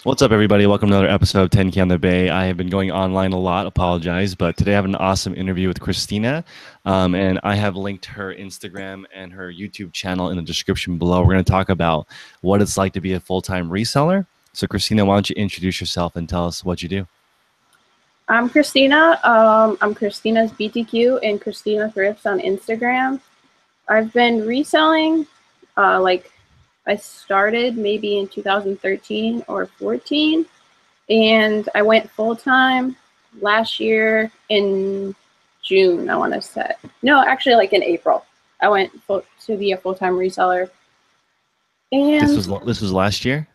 What's up, everybody? Welcome to another episode of 10K on the Bay. I have been going online a lot, apologize, but today I have an awesome interview with Cristina, and I have linked her Instagram and her YouTube channel in the description below. We're going to talk about what it's like to be a full-time reseller. So, Cristina, why don't you introduce yourself and tell us what you do? I'm Cristina. I'm Cristina's BTQ and Cristina Thrifts on Instagram. I've been reselling, I started maybe in 2013 or 14, and I went full-time last year in June, I want to say. No, actually like in April. I went to be a full-time reseller. And This was last year?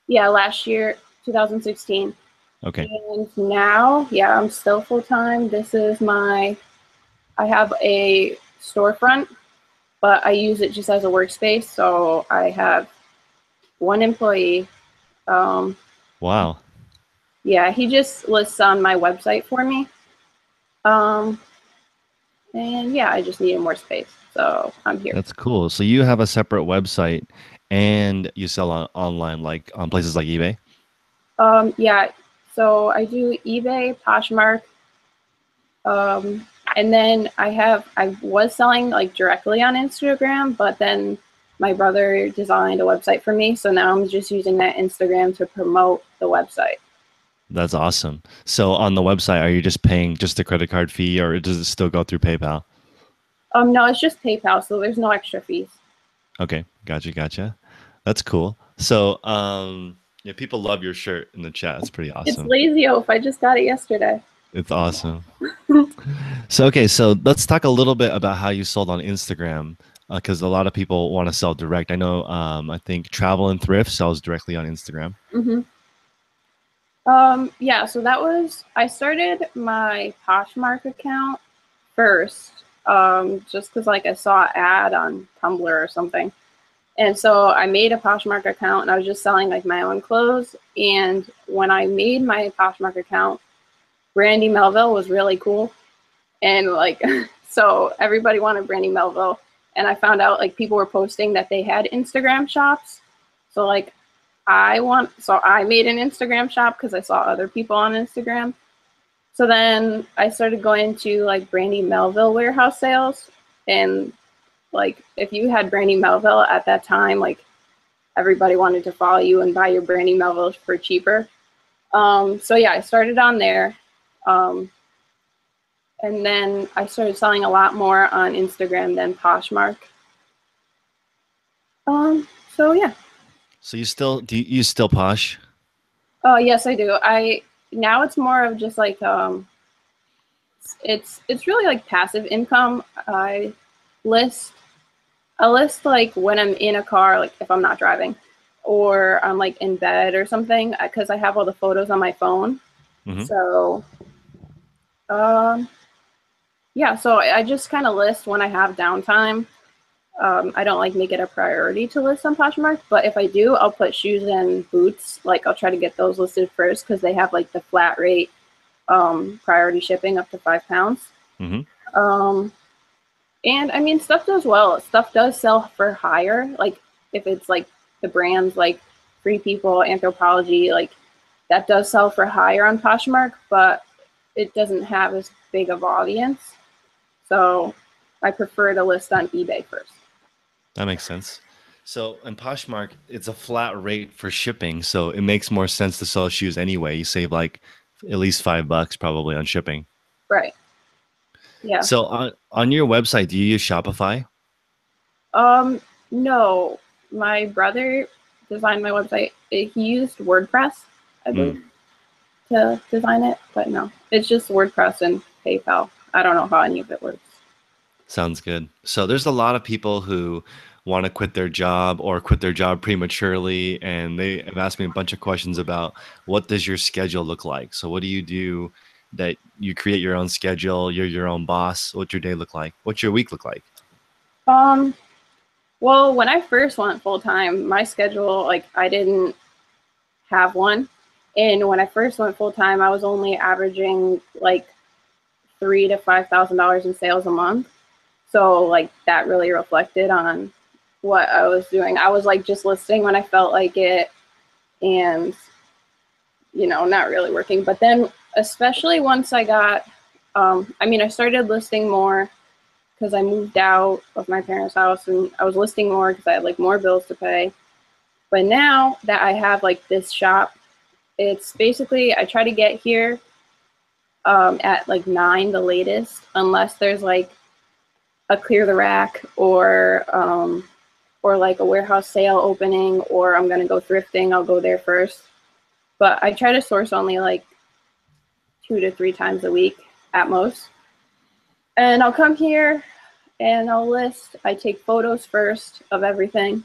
yeah, last year, 2016. Okay. And now, yeah, I'm still full-time. I have a storefront, but I use it just as a workspace. So I have one employee. Wow. Yeah, he just lists on my website for me. And yeah, I just needed more space. So I'm here. That's cool. So you have a separate website and you sell online, like on places like eBay? Yeah, so I do eBay, Poshmark, and then I was selling like directly on Instagram, but then my brother designed a website for me. So now I'm just using that Instagram to promote the website. That's awesome. So on the website, are you just paying just a credit card fee or does it still go through PayPal? No, it's just PayPal, so there's no extra fees. Okay, gotcha. That's cool. So, yeah, people love your shirt in the chat. It's pretty It's awesome. Lazy Oaf. I just got it yesterday. It's awesome. So, okay, so let's talk a little bit about how you sold on Instagram, because a lot of people want to sell direct. I know, I think Travel and Thrift sells directly on Instagram. Mm-hmm. Yeah, so I started my Poshmark account first, just because like I saw an ad on Tumblr or something. And so I made a Poshmark account and I was just selling like my own clothes. And when I made my Poshmark account, Brandy Melville was really cool. And like, so everybody wanted Brandy Melville. And I found out like people were posting that they had Instagram shops. So like so I made an Instagram shop because I saw other people on Instagram. So then I started going to like Brandy Melville warehouse sales. And like if you had Brandy Melville at that time, like everybody wanted to follow you and buy your Brandy Melville for cheaper. So yeah, I started on there. And then I started selling a lot more on Instagram than Poshmark. So yeah. So do you still Posh? Oh yes, I do. Now it's more of just like it's really like passive income. I list like when I'm in a car, like if I'm not driving, or I'm like in bed or something, because I have all the photos on my phone. Mm-hmm. So, yeah, so I just kind of list when I have downtime. I don't like make it a priority to list on Poshmark, but if I do, I'll put shoes and boots. Like I'll try to get those listed first because they have like the flat rate priority shipping up to £5. Mm-hmm. And I mean, stuff does well. Stuff does sell for higher. Like if it's like the brands like Free People, Anthropology, like that does sell for higher on Poshmark, but it doesn't have as big of audience. So I prefer to list on eBay first. That makes sense. So in Poshmark, it's a flat rate for shipping, so it makes more sense to sell shoes anyway. You save like at least $5 probably on shipping. Right. Yeah. So on your website, do you use Shopify? No. My brother designed my website. He used WordPress, I believe, to design it, but no. It's just WordPress and PayPal. I don't know how any of it works. Sounds good. So there's a lot of people who want to quit their job or quit their job prematurely, and they have asked me a bunch of questions about what does your schedule look like? So what do you do that you create your own schedule, you're your own boss? What's your day look like? What's your week look like? Well, when I first went full-time, my schedule, like I didn't have one. And when I first went full-time, I was only averaging like $3,000 to $5,000 in sales a month. So like that really reflected on what I was doing. I was like just listing when I felt like it, and not really working. But then, especially once I got, I started listing more because I moved out of my parents' house, and I was listing more because I had like more bills to pay. But now that I have like this shop, it's basically I try to get here at like 9 the latest, unless there's like a clear the rack or like a warehouse sale opening, or I'm gonna go thrifting. I'll go there first. But I try to source only like 2 to 3 times a week at most. And I'll come here and I'll list. I take photos first of everything,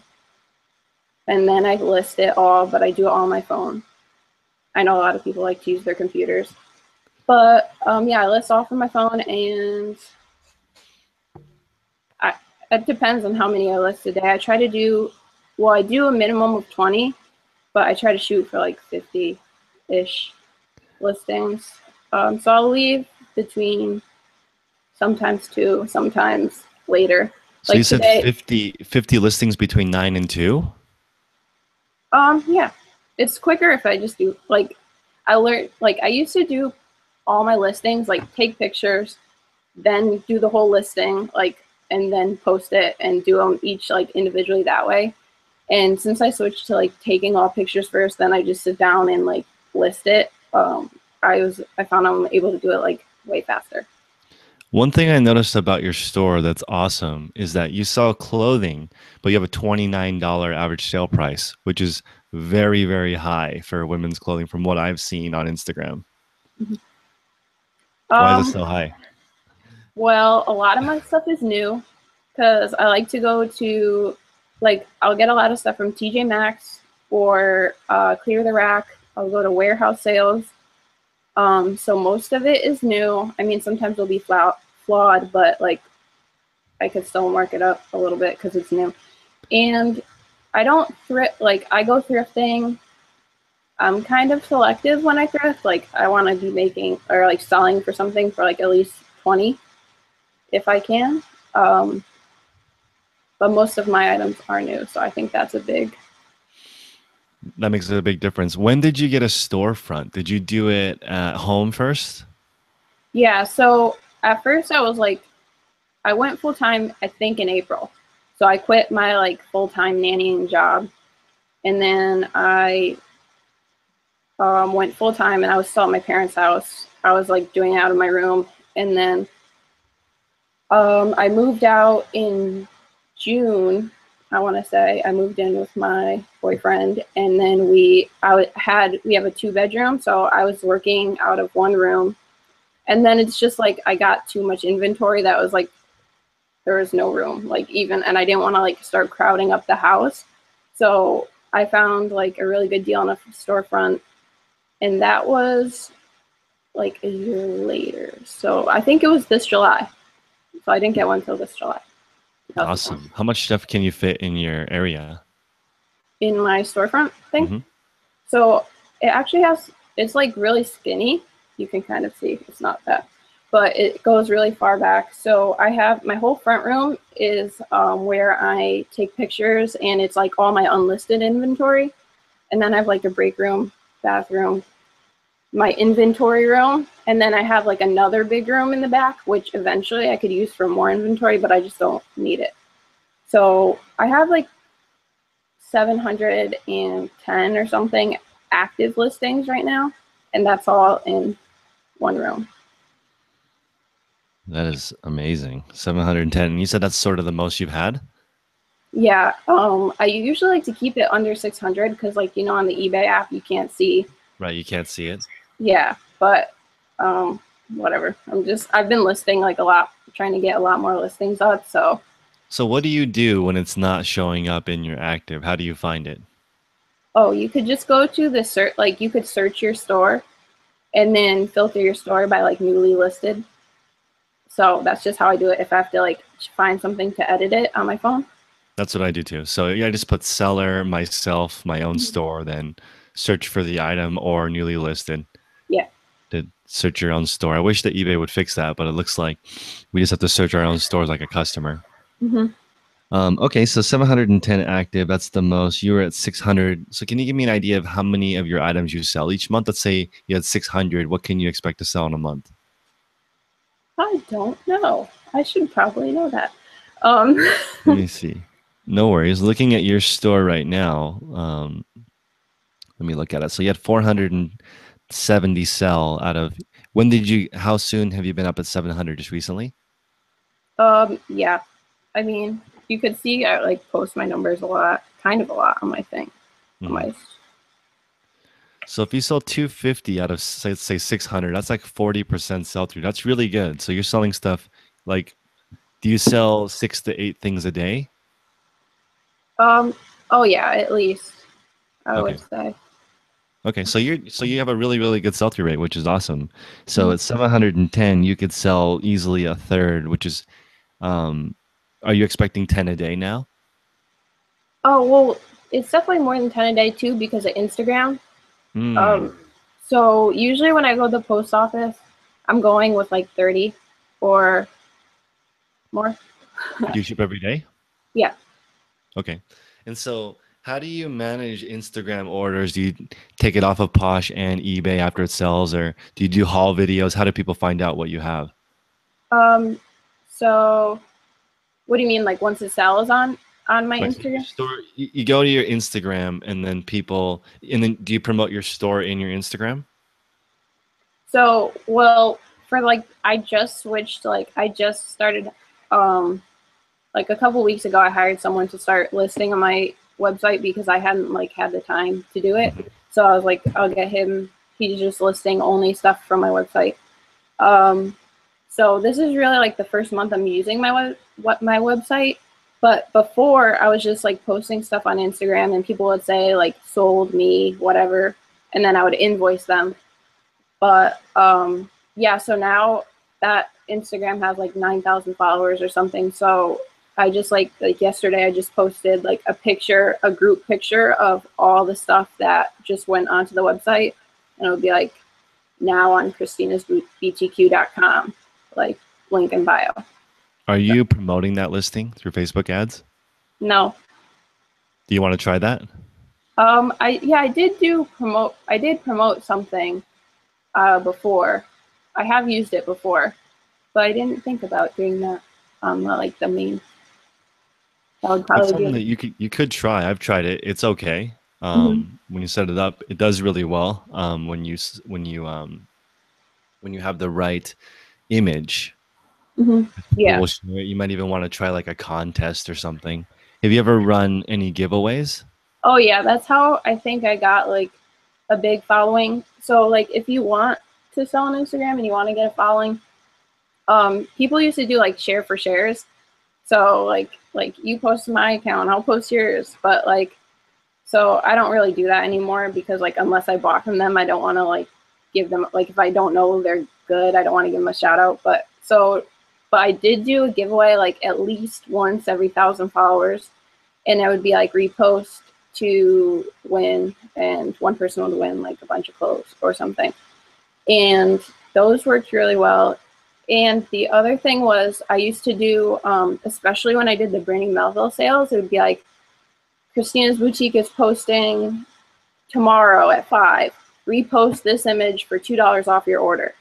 and then I list it all, but I do it all on my phone. I know a lot of people like to use their computers. But yeah, I list all from my phone, and it depends on how many I list a day. I try to do, well, I do a minimum of 20, but I try to shoot for like 50-ish listings. So I'll leave between sometimes 2, sometimes later. So Like you said today, 50 listings between 9 and 2? yeah, it's quicker if I just do, like, I learned, like, I used to do all my listings, like, take pictures, then do the whole listing, like, and then post it and do them each, like, individually that way. And since I switched to, like, taking all pictures first, then I just sit down and, like, list it. I found I'm able to do it, like, way faster. One thing I noticed about your store that's awesome is that you sell clothing, but you have a $29 average sale price, which is very, very high for women's clothing from what I've seen on Instagram. Why is it Um, so high? well, a lot of my stuff is new because I like to go to, like, I'll get a lot of stuff from TJ Maxx or Clear the Rack. I'll go to warehouse sales. So most of it is new. I mean, sometimes it'll be flawed, but like I could still mark it up a little bit because it's new. And I don't thrift, like I go thrifting. I'm kind of selective when I thrift. Like I want to be making or like selling for something for like at least 20 if I can. But most of my items are new, so I think that's a big. That makes a big difference. When did you get a storefront? Did you do it at home first? Yeah, so at first I was like, I went full time, I think in April. So I quit my like full time nannying job, and then I went full time, and I was still at my parents' house. I was like doing it out of my room, and then I moved out in June. I want to say I moved in with my boyfriend, and then we have a 2-bedroom, so I was working out of one room, and then it's just like I got too much inventory that was like there was no room, like even, and I didn't want to like start crowding up the house, so I found like a really good deal on a storefront, and that was like a year later. So I think it was this July. So I didn't get one until this July. Awesome. How much stuff can you fit in your area? In my storefront thing. Hmm. So it actually it's like really skinny. You can kind of see it's not that, but it goes really far back. So I have my whole front room is where I take pictures, and it's like all my unlisted inventory. And then I have like a break room, bathroom, my inventory room, and then I have like another big room in the back, which eventually I could use for more inventory, but I just don't need it. So I have like 710 or something active listings right now, and that's all in one room. That is amazing. 710. And you said that's sort of the most you've had? Yeah, I usually like to keep it under 600 because, like, on the eBay app, you can't see. Right, you can't see it. Yeah, but whatever. I've been listing like a lot, trying to get a lot more listings up. So what do you do when it's not showing up in your active? How do you find it? Oh, you could just go to the search, like you could search your store and then filter your store by like newly listed. So that's just how I do it if I have to like find something to edit it on my phone. That's what I do too. So yeah, I just put seller, myself, my own store, then search for the item or newly listed Yeah. to search your own store. I wish that eBay would fix that, but it looks like we just have to search our own stores like a customer. Hmm. Okay, so 710 active, that's the most. You were at 600. So can you give me an idea of how many of your items you sell each month? Let's say you had 600. What can you expect to sell in a month? I don't know. I should probably know that. Um, Let me see. No worries. Looking at your store right now, let me look at it. So you had 470 sell out of, how soon have you been up at 700? Just recently? yeah. I mean, you could see I like post my numbers a lot, kind of a lot on my thing. On Mhm. my So if you sell 250 out of say 600, that's like 40% sell through. That's really good. So you're selling stuff like, do you sell 6 to 8 things a day? oh yeah, at least I Okay. would say. Okay. So you have a really, really good sell through rate, which is awesome. So Mhm. at 710, you could sell easily a third, which is, um, are you expecting 10 a day now? Oh well, it's definitely more than 10 a day too because of Instagram. Hmm. Um, so usually when I go to the post office, I'm going with like 30 or more. Do you ship every day? Yeah. Okay. And so how do you manage Instagram orders? Do you take it off of Posh and eBay after it sells, or do you do haul videos? How do people find out what you have? Um, so what do you mean like once it sells on my Like so your Instagram? store, you go to your Instagram and then do you promote your store in your Instagram? So, well, for like I just switched like I just started like a couple weeks ago I hired someone to start listing on my website because I hadn't like had the time to do it. Mhm. So I was like I'll get him, he's just listing only stuff from my website. Um so this is really like the first month I'm using my website. But before I was just like posting stuff on Instagram and people would say like sold me whatever and then I would invoice them. But yeah, so now that Instagram has like 9,000 followers or something. So I just like yesterday I just posted like a picture, a group picture of all the stuff that just went onto the website, and it would be like now on christinasbtq.com, like link in bio. Are you promoting that listing through Facebook ads? No. Do you want to try that? I did promote something before. I have used it before, but I didn't think about doing that on like the main. That would It's probably be something like, that you could try. I've tried it. It's okay. mm-hmm, When you set it up, it does really well. When you have the right image, mm-hmm, people yeah. will share it. You might even want to try like a contest or something. Have you ever run any giveaways? Oh yeah, that's how I think I got like a big following. So like if you want to sell on Instagram and you want to get a following, people used to do like share for shares. So like you post my account, I'll post yours. But like so I don't really do that anymore because like unless I bought from them, I don't want to like give them like if I don't know they're good, I don't want to give them a shout out. But I did do a giveaway like at least once every 1,000 followers, and it would be like repost to win, and one person would win like a bunch of clothes or something. And those worked really well. And the other thing was I used to do, especially when I did the Brandy Melville sales, it would be like Christina's Boutique is posting tomorrow at 5. Repost this image for $2 off your order.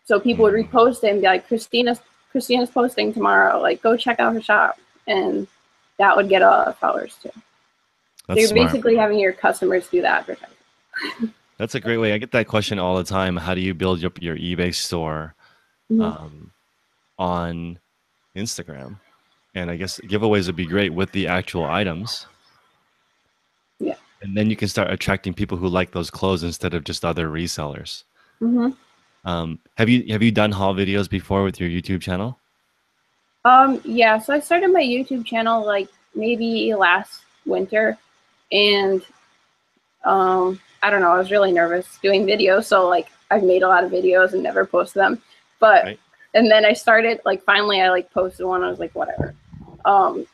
So people would Mm, repost it and be like, Christina's posting tomorrow. Like, go check out her shop, and that would get a lot of followers too. So that's you're smart. basically having your customers do the advertising. That's a great way. I get that question all the time. How do you build up your eBay store Mm-hmm. um, on Instagram? And I guess giveaways would be great with the actual items. Yeah. And then you can start attracting people who like those clothes instead of just other resellers. Mm-hmm. Have you done haul videos before with your YouTube channel? Yeah. So I started my YouTube channel like maybe last winter, and I don't know. I was really nervous doing videos, so like I've made a lot of videos and never posted them. But Right. and then I started like finally I like posted one. I was like whatever. Um,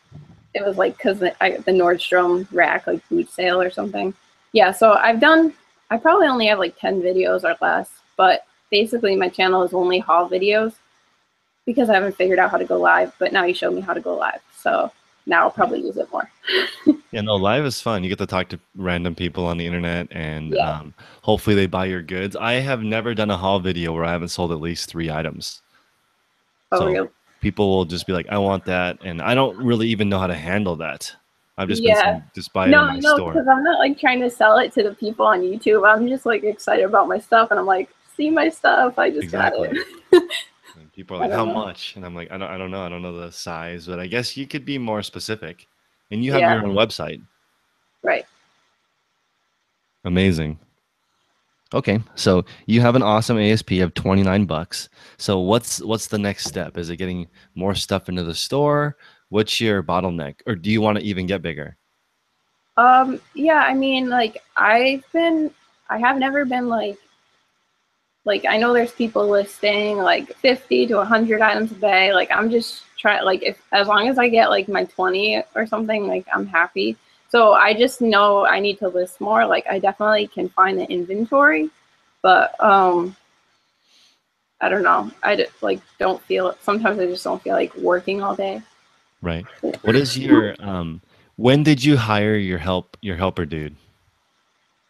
it was like because the Nordstrom rack like boot sale or something. Yeah. So I probably only have like 10 videos or less, but basically my channel is only haul videos because I haven't figured out how to go live. But now you showed me how to go live, so now I'll probably use it more. Yeah, no, live is fun. You get to talk to random people on the internet, and Yeah. hopefully they buy your goods. I have never done a haul video where I haven't sold at least 3 items. Oh, So really? people will just be like, "I want that," and I don't really even know how to handle that. I've just been Yeah. saying, "Just buy it in No, my no, store." because I'm not like trying to sell it to the people on YouTube. I'm just like excited about my stuff, and I'm like, see my stuff. I just got Exactly. it. And people are I like, don't "How know. much?" And I'm like, I don't know. I don't know the size, but I guess you could be more specific." And you have Yeah. your own website. Right. Amazing. Okay, so you have an awesome ASP of 29 bucks. So what's the next step? Is it getting more stuff into the store? What's your bottleneck? Or do you want to even get bigger? Yeah, I mean, like I have never been like I know there's people listing like 50 to 100 items a day. Like I'm just trying, like, if as long as I get like my 20 or something, like I'm happy. So I just know I need to list more. Like I definitely can find the inventory, but I don't know. Like don't feel it. Sometimes I just don't feel like working all day. Right. What is your when did you hire your helper dude?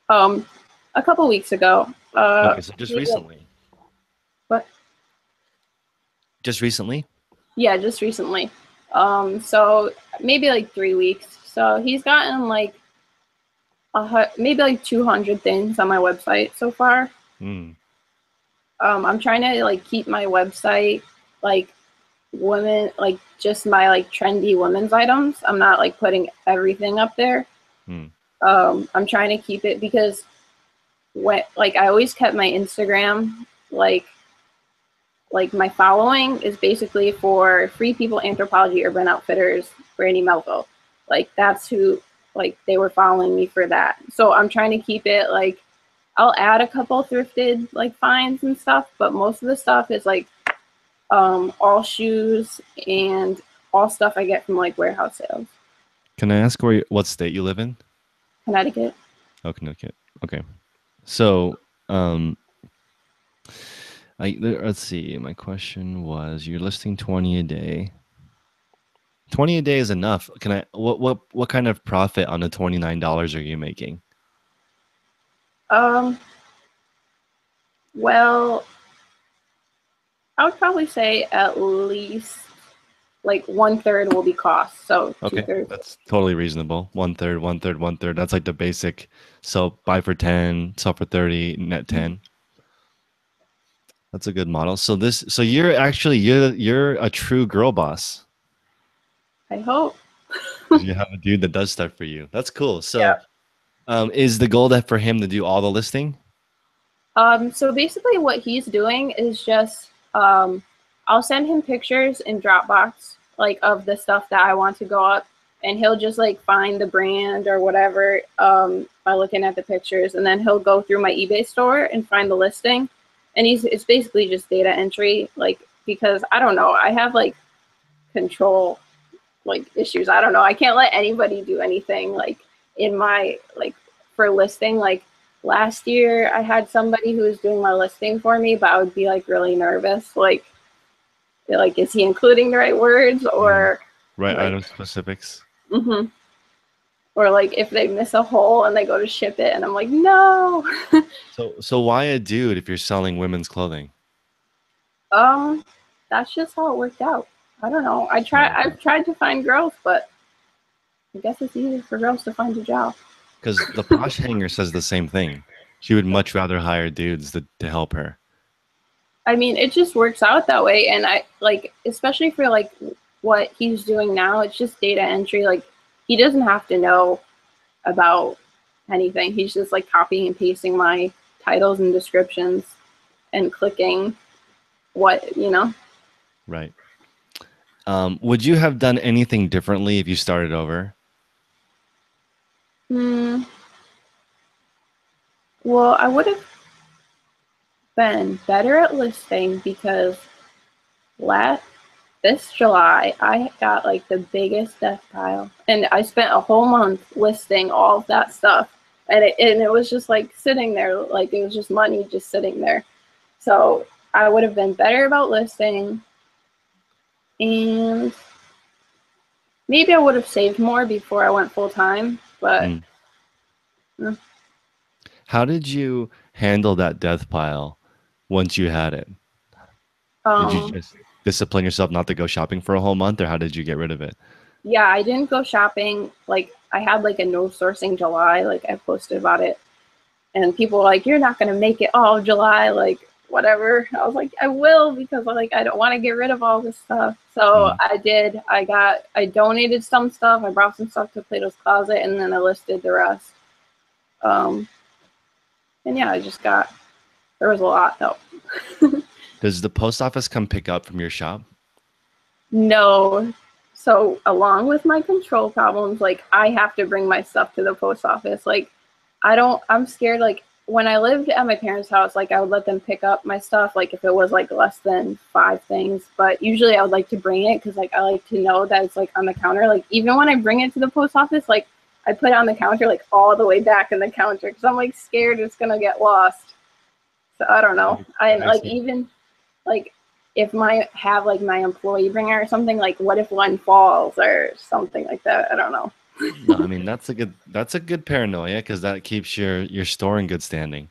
Um, a couple weeks ago, Okay, so just maybe like, recently. what? Just recently? Yeah, just recently. So maybe like 3 weeks. So he's gotten like maybe like 200 things on my website so far. Mm, I'm trying to like keep my website like women, like just my like trendy women's items. I'm not like putting everything up there. mm, I'm trying to keep it because when like I always kept my Instagram like my following is basically for Free People Anthropology Urban Outfitters, Brandy Melville. Like that's who like they were following me for that. So I'm trying to keep it like I'll add a couple thrifted like finds and stuff, but most of the stuff is like all shoes and all stuff I get from like warehouse sales. can I ask what state you live in? Connecticut. Oh, Connecticut. Okay. So, let's see. My question was, you're listing 20 a day. 20 a day is enough. Can I what kind of profit on the $29 are you making? Um well, I would probably say at least like 1/3 will be cost. So two Okay, thirds. that's totally reasonable. One third, one third, one third. That's like the basic. So buy for 10, sell for 30, net 10. That's a good model. So you're actually you're a true girl boss. I hope. 'Cause you have a dude that does stuff for you. That's cool. So Yeah. is the goal that for him to do all the listing? So basically what he's doing is just I'll send him pictures in Dropbox like of the stuff that I want to go up, and he'll just like find the brand or whatever by looking at the pictures, and then he'll go through my eBay store and find the listing. And it's basically just data entry, like, because I don't know, I have like control like issues. I don't know. I can't let anybody do anything like in my like for listing. Like last year I had somebody who was doing my listing for me, but I would be like really nervous. Like is he including the right words Mm, or right, like item specifics. mm-hmm. Or like if they miss a hole and they go to ship it and I'm like, no. So why a dude if you're selling women's clothing? um that's just how it worked out. I don't know. Oh, okay. I've tried to find girls, but I guess it's easier for girls to find a job. Because the Posh Hanger says the same thing. She would much rather hire dudes to help her. I mean, it just works out that way. And I like, especially for like what he's doing now, it's just data entry. Like, he doesn't have to know about anything. He's just like copying and pasting my titles and descriptions and clicking what, you know. Right. Would you have done anything differently if you started over? Hmm. Well, I would have been better at listing because last this July, I got like the biggest death pile, and I spent a whole month listing all of that stuff, and it was just like sitting there, like it was just money just sitting there. So I would have been better about listing, and maybe I would have saved more before I went full time, but Mm. How did you handle that death pile once you had it? Did you um, just discipline yourself not to go shopping for a whole month, or how did you get rid of it? yeah, I didn't go shopping. Like I had like a no sourcing July, like I posted about it, and people were like, "You're not gonna make it all of July," like whatever. I was like, "I will because like I don't want to get rid of all this stuff." So Mm. I did. I donated some stuff. I brought some stuff to Plato's Closet, and then I listed the rest. Um, and yeah, I just got there was a lot though. Does the post office come pick up from your shop? No. So along with my control problems, like I have to bring my stuff to the post office. Like I'm scared. Like when I lived at my parents' house, like I would let them pick up my stuff, like if it was like less than 5 things. But usually I would like to bring it because like I like to know that it's like on the counter. Like even when I bring it to the post office, like I put it on the counter, like all the way back in the counter because I'm like scared it's gonna get lost. So I don't know. I That makes like sense. even like if my have like my employee bring it or something, like what if one falls or something like that? I don't know. No, I mean that's a good paranoia because that keeps your store in good standing.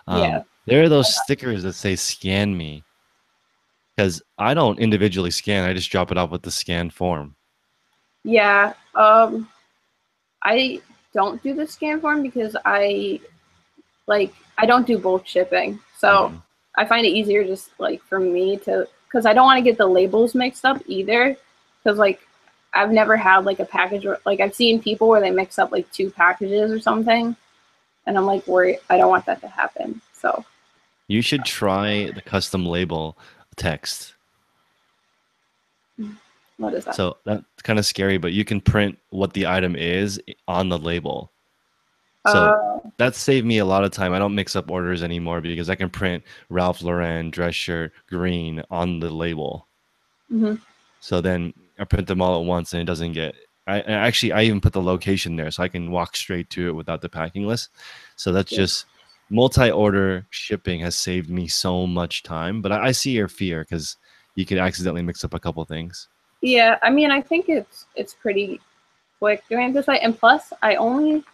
Yeah. There are those stickers that say "Scan me" because I don't individually scan. I just drop it off with the scan form. Yeah. I don't do the scan form because I don't do bulk shipping. So Mhm. I find it easier just like for me to because I don't want to get the labels mixed up either. Because like I've never had like a package where, like I've seen people where they mix up like 2 packages or something, and I'm like worried. I don't want that to happen. So You should try the custom label text. what is that? So that's kind of scary, but you can print what the item is on the label. So Uh, that saved me a lot of time. I don't mix up orders anymore because I can print Ralph Lauren dress shirt green on the label. mhm. So then I print them all at once and it doesn't get I even put the location there so I can walk straight to it without the packing list. So that's Yeah. just multi-order shipping has saved me so much time. But I see your fear because you could accidentally mix up a couple things. Yeah, I mean, I think it's pretty quick doing it this way, and plus, I only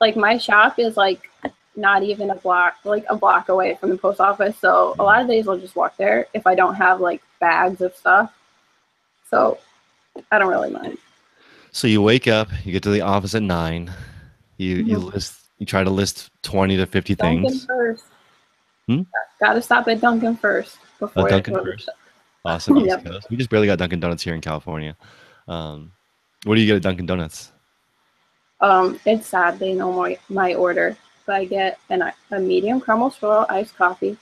like my shop is like not even like a block away from the post office. So a lot of days I'll just walk there if I don't have like bags of stuff. So I don't really mind. So you wake up, you get to the office at 9, Mhm. you try to list 20 to 50 Dunkin' things. first. Hmm? Got to stop at Dunkin' first before I Dunkin' go to first. Awesome, East Yep. Coast. We just barely got Dunkin' Donuts here in California. Um, what do you get at Dunkin' Donuts? It's sad they know my order. So I get a medium caramel swirl iced coffee,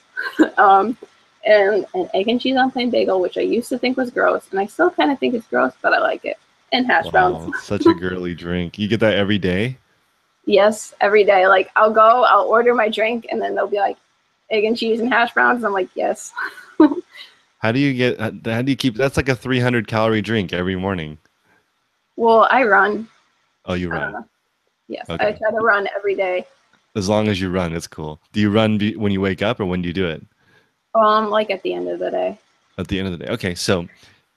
um, and an egg and cheese on plain bagel, which I used to think was gross, and I still kind of think it's gross, but I like it. And hash browns. Wow, it's such a girly drink. You get that every day? Yes, every day. Like I'll order my drink, and then they'll be like egg and cheese and hash browns. And I'm like, yes. How do you keep, that's like a 300 calorie drink every morning. Well, I run. Oh, you I don't run. know. Yes, I Okay. try to run every day. As long as you run, it's cool. Do you run when you wake up or when do you do it? Like at the end of the day. At the end of the day. Okay, so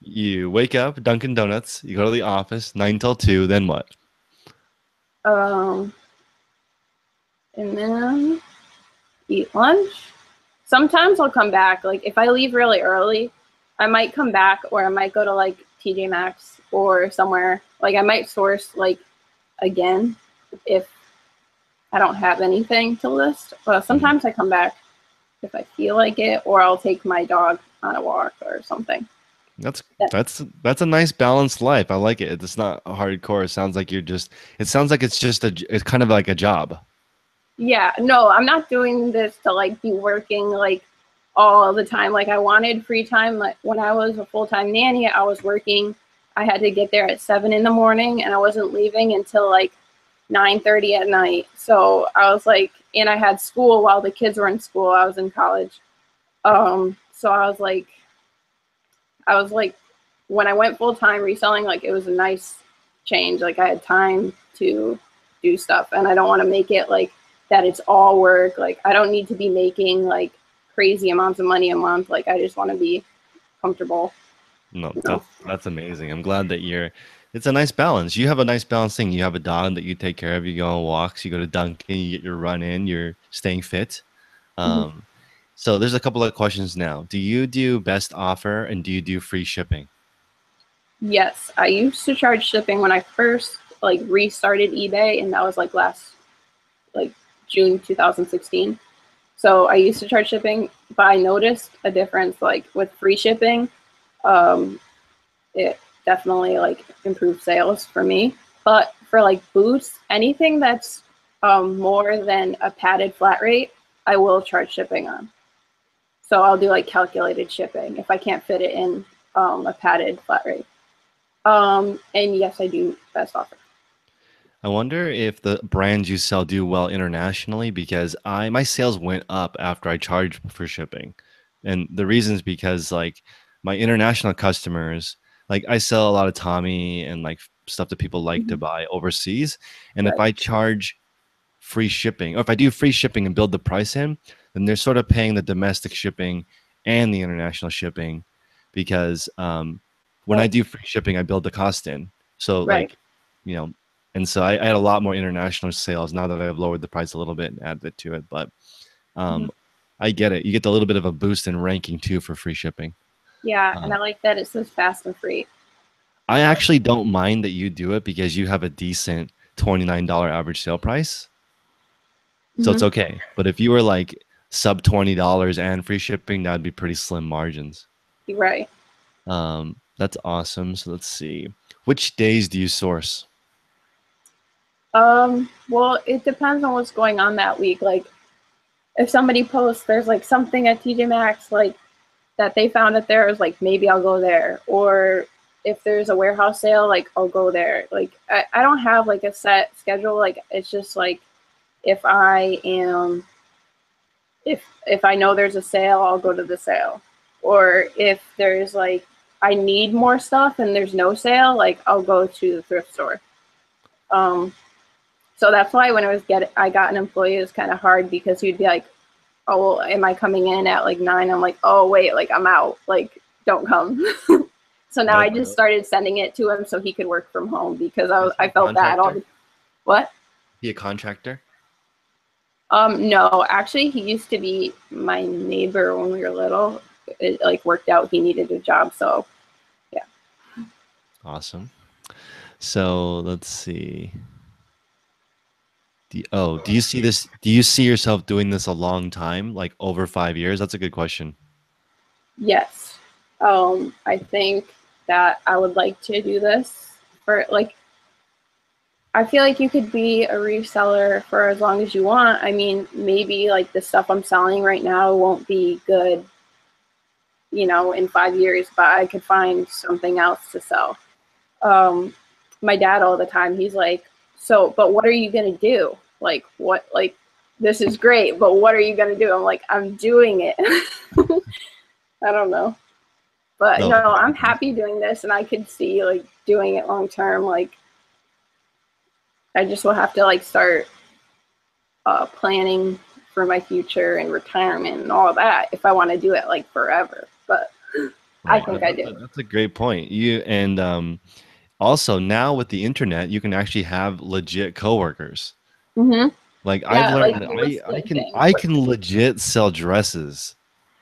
you wake up, Dunkin' Donuts, you go to the office, 9 till 2, then what? Um, and then eat lunch. Sometimes I'll come back. Like if I leave really early, I might come back, or I might go to like TJ Maxx or somewhere. Like I might source like again if I don't have anything to list. But Mhm. sometimes I come back if I feel like it, or I'll take my dog on a walk or something. That's Yeah. that's a nice balanced life. I like it. It's not hardcore. It sounds like it sounds like it's kind of like a job. Yeah, no, I'm not doing this to like be working like all the time. Like I wanted free time. Like when I was a full-time nanny, I was working. I had to get there at 7 in the morning, and I wasn't leaving until like 9:30 at night. So I was like, and I had school while the kids were in school. I was in college. So I was like, when I went full time reselling, like it was a nice change. Like I had time to do stuff, and I don't want to make it like that it's all work. Like I don't need to be making like crazy amounts of money a month. Like I just want to be comfortable, No, you know. that's amazing. I'm glad that It's a nice balance. You have a nice balance thing. You have a dog that you take care of. You go on walks. You go to Dunkin'. You get your run in. You're staying fit. Mhm. Um, so there's a couple of questions now. Do you do best offer and do you do free shipping? Yes, I used to charge shipping when I first like restarted eBay, and that was like last like June 2016. So I used to charge shipping, but I noticed a difference like with free shipping. Um, it definitely like improved sales for me. But for like boots, anything that's more than a padded flat rate, I will charge shipping on. So I'll do like calculated shipping if I can't fit it in a padded flat rate. And yes, I do best offer. I wonder if the brands you sell do well internationally because I my sales went up after I charged for shipping. And the reason is because like my international customers, like I sell a lot of Tommy and like stuff that people like to Mhm. buy overseas. And if Right, I charge free shipping, or if I do free shipping and build the price in, then they're sort of paying the domestic shipping and the international shipping because when I right, do free shipping, I build the cost in. So right. like, you know, and so I had a lot more international sales now that I've lowered the price a little bit and added it to it. But Mhm. um, I get it. You get a little bit of a boost in ranking too for free shipping. Yeah, and Um, I like that it says fast and free. I actually don't mind that you do it because you have a decent $29 average sale price. So it's Hmm. okay. But if you were like sub $20 and free shipping, that'd be pretty slim margins. You're right. That's awesome. So let's see. Which days do you source? Well, it depends on what's going on that week. Like, if somebody posts there's like something at TJ Maxx like that they found at theirs, like maybe I'll go there. Or if there's a warehouse sale, like I'll go there. Like I don't have like a set schedule. Like it's just like if I am if I know there's a sale, I'll go to the sale. Or if there's like I need more stuff and there's no sale, like I'll go to the thrift store. Um, so that's why when I got an employee, it was kind of hard because he'd be like, "Oh, well, am I coming in at like 9?" I'm like, "Oh, wait, like I'm out. Like don't come." So now I Yep. just started sending it to him so he could work from home because Is he I a felt bad all contractor? the what? He a contractor? No, actually, he used to be my neighbor when we were little. It like worked out. He needed a job, so yeah. Awesome. So let's see. Do you see this? Do you see yourself doing this a long time, like over 5 years? That's a good question. Yes. I think that I would like to do this for like I feel like you could be a reseller for as long as you want. I mean, maybe like the stuff I'm selling right now won't be good, in 5 years, but I could find something else to sell. Um, my dad all the time, he's like, so, but what are you going to do? Like, what, like, this is great, but what are you going to do? I'm like, I'm doing it. I don't know. But No, no, I'm happy doing this and I could see like doing it long term. Like, I just will have to like start planning for my future and retirement and all of that if I want to do it like forever. But I right. No, think I do. that's a great point. You and also now with the internet, you can actually have legit coworkers. Hmm. Like I've Yeah, like learned the that I listing can thing. I can legit sell dresses.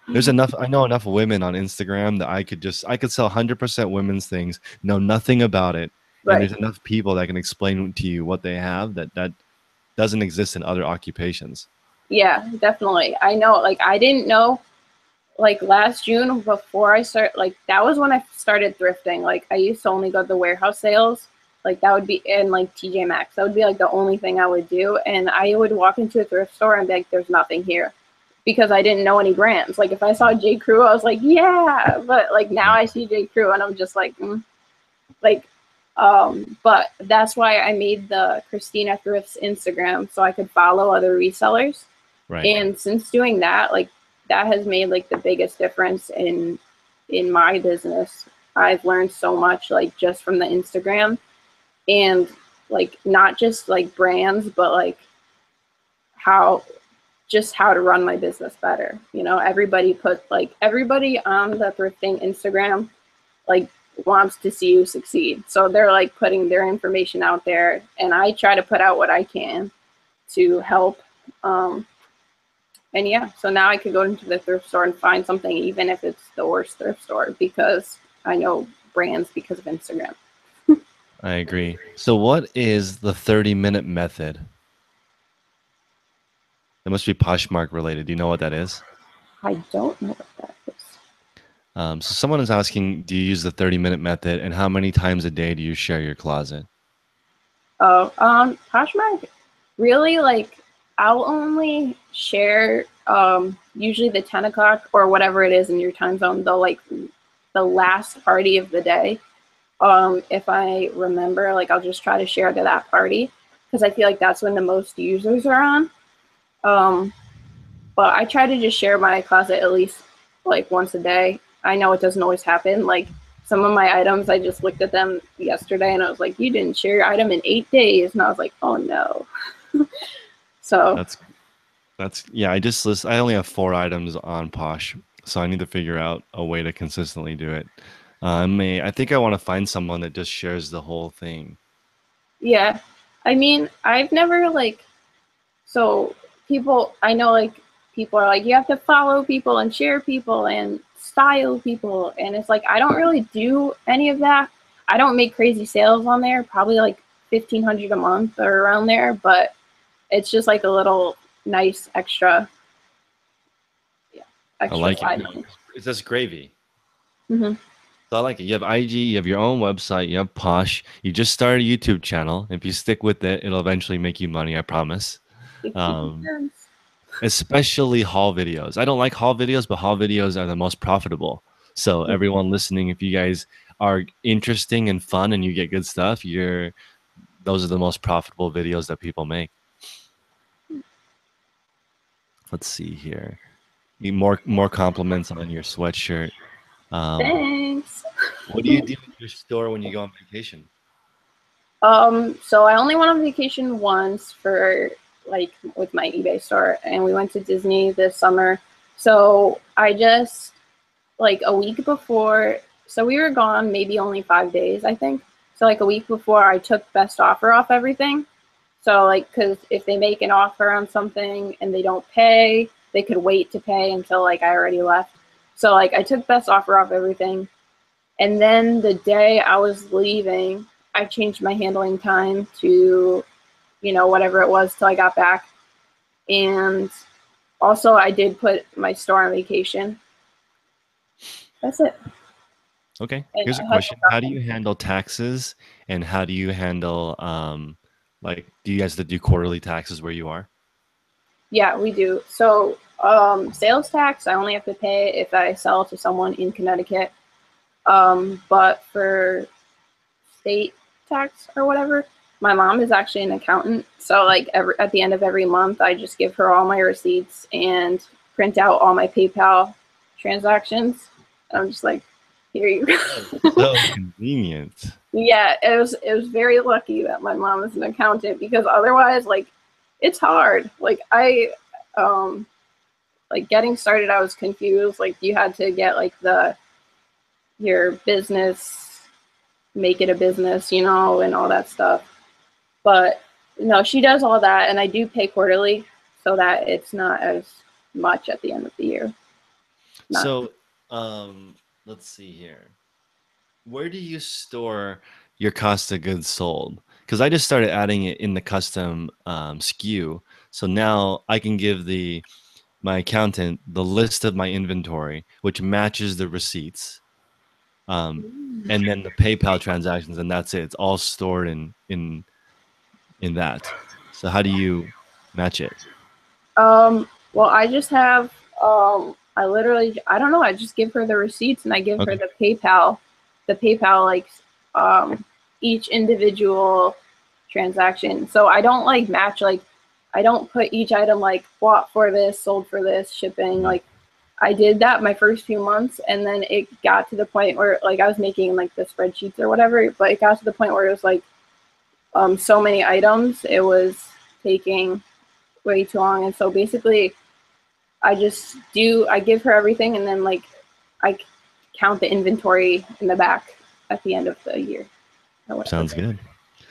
There's enough I know enough women on Instagram that I could sell 100% women's things, know nothing about it, and Right. there's enough people that can explain to you what they have that doesn't exist in other occupations. Yeah, definitely. I know. Like I didn't know. Like last June, before I start, like that was when I started thrifting. Like I used to only go to the warehouse sales. Like that would be in like TJ Maxx. That would be like the only thing I would do. And I would walk into a thrift store and be like, "There's nothing here," because I didn't know any brands. Like if I saw J Crew, I was like, "Yeah," but like now I see J Crew and I'm just like, like. But that's why I made the Cristina Thrifts Instagram so I could follow other resellers. Right. And since doing that, like that has made like the biggest difference in my business. I've learned so much like just from the Instagram and like not just like brands, but like how how to run my business better. Everybody on the thrifting Instagram like wants to see you succeed. So they're like putting their information out there, and I try to put out what I can to help. And yeah, so now I could go into the thrift store and find something, even if it's the worst thrift store, because I know brands because of Instagram. I agree. So what is the 30-minute method? It must be Poshmark related. Do you know what that is? I don't know what that is. So someone is asking, do you use the 30-minute method, and how many times a day do you share your closet? Oh, Poshmark, really, like, I'll only share usually the 10 o'clock or whatever it is in your time zone, the last party of the day. If I remember, like, I'll just try to share to that party because I feel like that's when the most users are on. But I try to just share my closet at least like once a day. I know it doesn't always happen. Like some of my items, I just looked at them yesterday and I was like, you didn't share your item in 8 days. And I was like, oh no. So That's yeah. I only have 4 items on Posh, so I need to figure out a way to consistently do it. I think I want to find someone that just shares the whole thing. yeah, I mean, I've never like, so people, I know like people are like, you have to follow people and share people and style people. And it's like, I don't really do any of that. I don't make crazy sales on there, probably like 1,500 a month or around there, but it's just like a little nice extra, yeah, I extra like side it. money. It's just gravy. Mm-hmm. So I like it. You have IG, you have your own website, you have Posh. You just started a YouTube channel. If you stick with it, it'll eventually make you money. I promise. 50 Um, cents. especially haul videos. I don't like haul videos, but haul videos are the most profitable. So everyone listening, if you guys are interesting and fun and you get good stuff, those are the most profitable videos that people make. Let's see here. More compliments on your sweatshirt. Thanks. What do you do in your store when you go on vacation? So I only went on vacation once for like with my eBay store, and we went to Disney this summer. So I just like a week before, so we were gone maybe only 5 days, I think. So like a week before, I took best offer off everything. So like, because if they make an offer on something and they don't pay, they could wait to pay until like I already left. So like I took best offer off everything. And then the day I was leaving, I changed my handling time to, whatever it was till I got back. And also I did put my store on vacation. That's it. Okay, And here's a I had question. How do you handle taxes, and how do you handle like, do you guys do quarterly taxes where you are? Yeah, we do. So sales tax, I only have to pay if I sell to someone in Connecticut. But for state tax or whatever, my mom is actually an accountant. So like at the end of every month, I just give her all my receipts and print out all my PayPal transactions. And I'm just like, here you go. So convenient. Yeah, it was very lucky that my mom is an accountant because otherwise, like, it's hard. Like like getting started, I was confused. Like you had to get like your business, make it a business, and all that stuff. But no, she does all that, and I do pay quarterly so that it's not as much at the end of the year. So, let's see here. Where do you store your cost of goods sold? Because I just started adding it in the custom SKU. So now I can give my accountant the list of my inventory, which matches the receipts, and then the PayPal transactions, and that's it. It's all stored in that. So how do you match it? Well, I just have I don't know, I just give her the receipts and I give her Okay. the PayPal like each individual transaction. So I don't like match, like I don't put each item like bought for this, sold for this, shipping. Like I did that my first few months, and then it got to the point where like I was making like the spreadsheets or whatever, but it got to the point where it was like so many items, it was taking way too long. And so basically I give her everything, and then like I count the inventory in the back at the end of the year. Sounds good.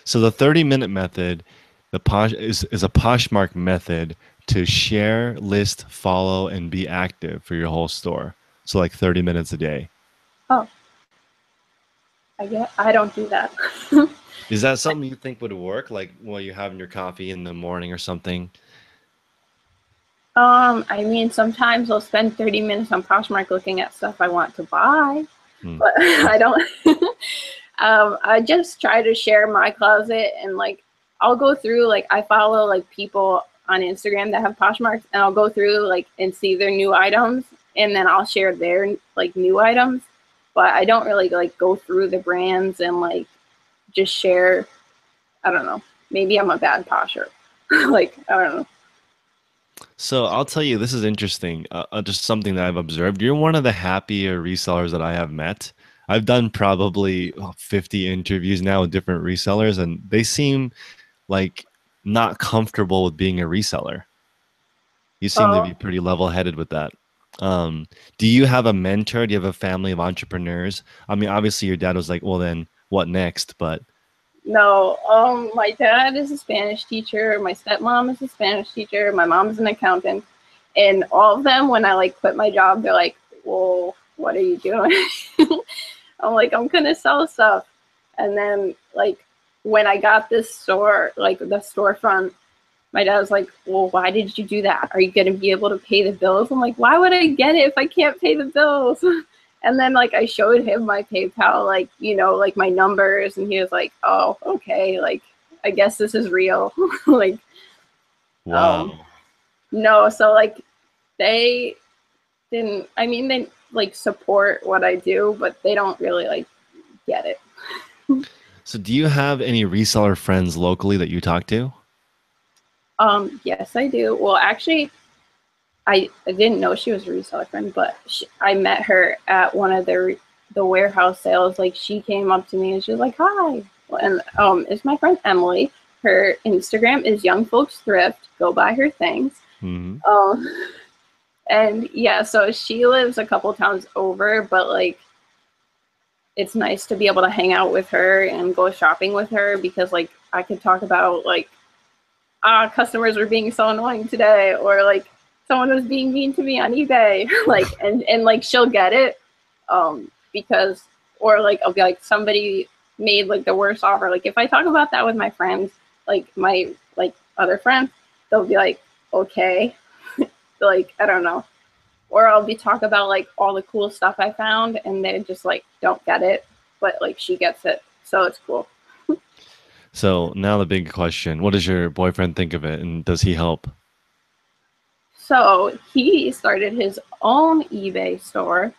So the 30-minute method, the Posh is a Poshmark method to share, list, follow, and be active for your whole store. So like 30 minutes a day. Oh, I don't do that. Is that something you think would work? Like while you're having your coffee in the morning or something? I mean, sometimes I'll spend 30 minutes on Poshmark looking at stuff I want to buy, but I don't. I just try to share my closet, and like I'll go through, like I follow like people on Instagram that have Poshmarks, and I'll go through like and see their new items, and then I'll share their like new items. But I don't really like go through the brands and like just share. I don't know. Maybe I'm a bad posher. Like I don't know. So I'll tell you, this is interesting. Just something that I've observed. You're one of the happier resellers that I have met. I've done probably 50 interviews now with different resellers, and they seem like not comfortable with being a reseller. You seem to be pretty level-headed with that. Do you have a mentor? Do you have a family of entrepreneurs? I mean, obviously your dad was like, well, then what next? But no, my dad is a Spanish teacher. My stepmom is a Spanish teacher. My mom's an accountant. And all of them, when I like quit my job, they're like, well, what are you doing? I'm like, I'm going to sell stuff. And then like when I got this store, like the storefront, my dad was like, well, why did you do that? Are you going to be able to pay the bills? I'm like, why would I get it if I can't pay the bills? And then like I showed him my PayPal, like, you know, like my numbers, and he was like, oh, okay, like I guess this is real. Like, wow. No, so like they didn't, I mean, they like support what I do, but they don't really like get it. So do you have any reseller friends locally that you talk to? Yes, I do. Well, actually, I didn't know she was a reseller friend, but I met her at one of the warehouse sales. Like she came up to me and she was like, "Hi," and it's my friend Emily. Her Instagram is Young Folks Thrift. Go buy her things. And yeah, so she lives a couple towns over, but like it's nice to be able to hang out with her and go shopping with her because like I could talk about like customers were being so annoying today, or like someone was being mean to me on eBay, like and like she'll get it, because or like I'll be like somebody made like the worst offer. Like if I talk about that with my friends, like my like other friends, they'll be like, okay, like I don't know, or I'll be talk about like all the cool stuff I found, and they just like don't get it, but like she gets it, so it's cool. So now the big question, what does your boyfriend think of it, and does he help? So he started his own eBay store